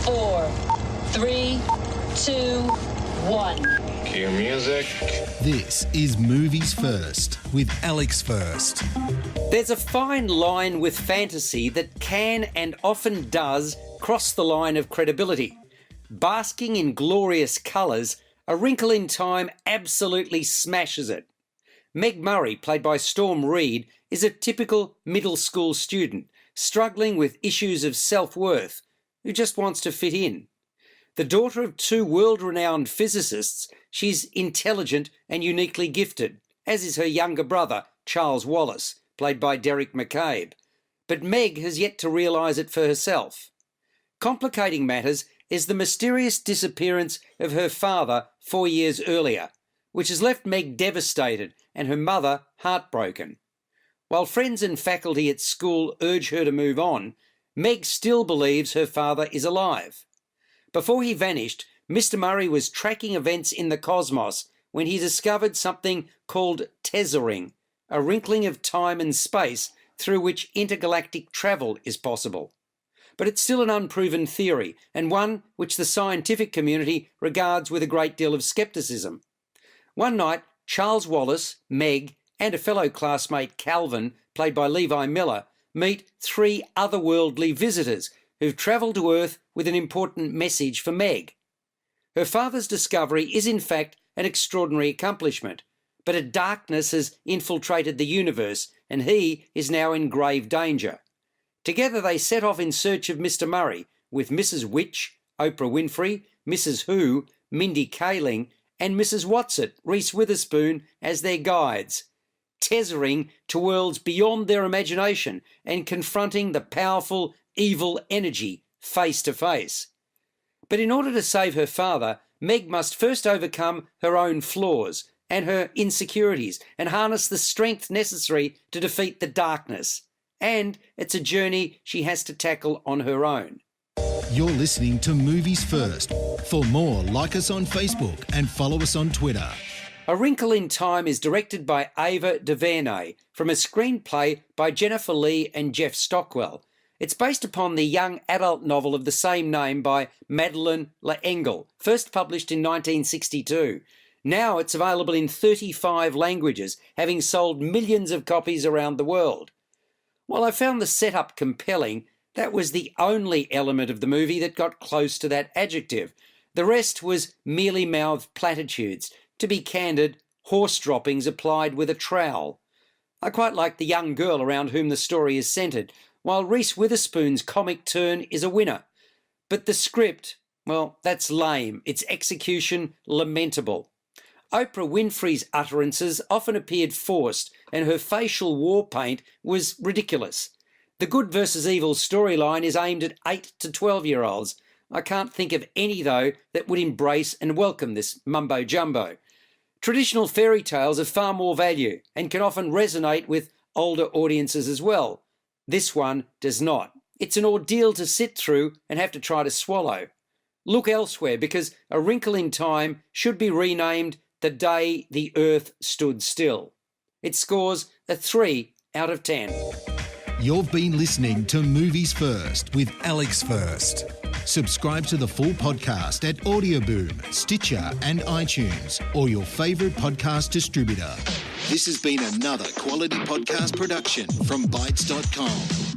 4, 3, 2, 1. Cue music. This is Movies First with Alex First. There's a fine line with fantasy that can and often does cross the line of credibility. Basking in glorious colours, A Wrinkle in Time absolutely smashes it. Meg Murray, played by Storm Reid, is a typical middle school student struggling with issues of self-worth who just wants to fit in. The daughter of two world-renowned physicists, she's intelligent and uniquely gifted, as is her younger brother, Charles Wallace, played by Derek McCabe. But Meg has yet to realise it for herself. Complicating matters is the mysterious disappearance of her father 4 years earlier, which has left Meg devastated and her mother heartbroken. While friends and faculty at school urge her to move on, Meg still believes her father is alive. Before he vanished, Mr. Murray was tracking events in the cosmos when he discovered something called tethering, a wrinkling of time and space through which intergalactic travel is possible. But it's still an unproven theory, and one which the scientific community regards with a great deal of scepticism. One night, Charles Wallace, Meg, and a fellow classmate, Calvin, played by Levi Miller, meet three otherworldly visitors who've travelled to Earth with an important message for Meg. Her father's discovery is in fact an extraordinary accomplishment, but a darkness has infiltrated the universe and he is now in grave danger. Together they set off in search of Mr. Murray, with Mrs. Which, Oprah Winfrey, Mrs. Who, Mindy Kaling, and Mrs. Whatsit, Reese Witherspoon, as their guides, tethering to worlds beyond their imagination and confronting the powerful, evil energy face to face. But in order to save her father, Meg must first overcome her own flaws and her insecurities and harness the strength necessary to defeat the darkness. And it's a journey she has to tackle on her own. You're listening to Movies First. For more, like us on Facebook and follow us on Twitter. A Wrinkle in Time is directed by Ava DuVernay from a screenplay by Jennifer Lee and Jeff Stockwell. It's based upon the young adult novel of the same name by Madeleine L'Engle, first published in 1962. Now it's available in 35 languages, having sold millions of copies around the world. While I found the setup compelling, that was the only element of the movie that got close to that adjective. The rest was merely mouthed platitudes. To be candid, horse droppings applied with a trowel. I quite like the young girl around whom the story is centred, while Reese Witherspoon's comic turn is a winner. But the script, well, that's lame. Its execution, lamentable. Oprah Winfrey's utterances often appeared forced, and her facial war paint was ridiculous. The good versus evil storyline is aimed at 8 to 12-year-olds. I can't think of any, though, that would embrace and welcome this mumbo-jumbo. Traditional fairy tales have far more value and can often resonate with older audiences as well. This one does not. It's an ordeal to sit through and have to try to swallow. Look elsewhere, because A Wrinkle in Time should be renamed The Day the Earth Stood Still. It scores a 3 out of 10. You've been listening to Movies First with Alex First. Subscribe to the full podcast at Audioboom, Stitcher and iTunes, or your favourite podcast distributor. This has been another quality podcast production from Bytes.com.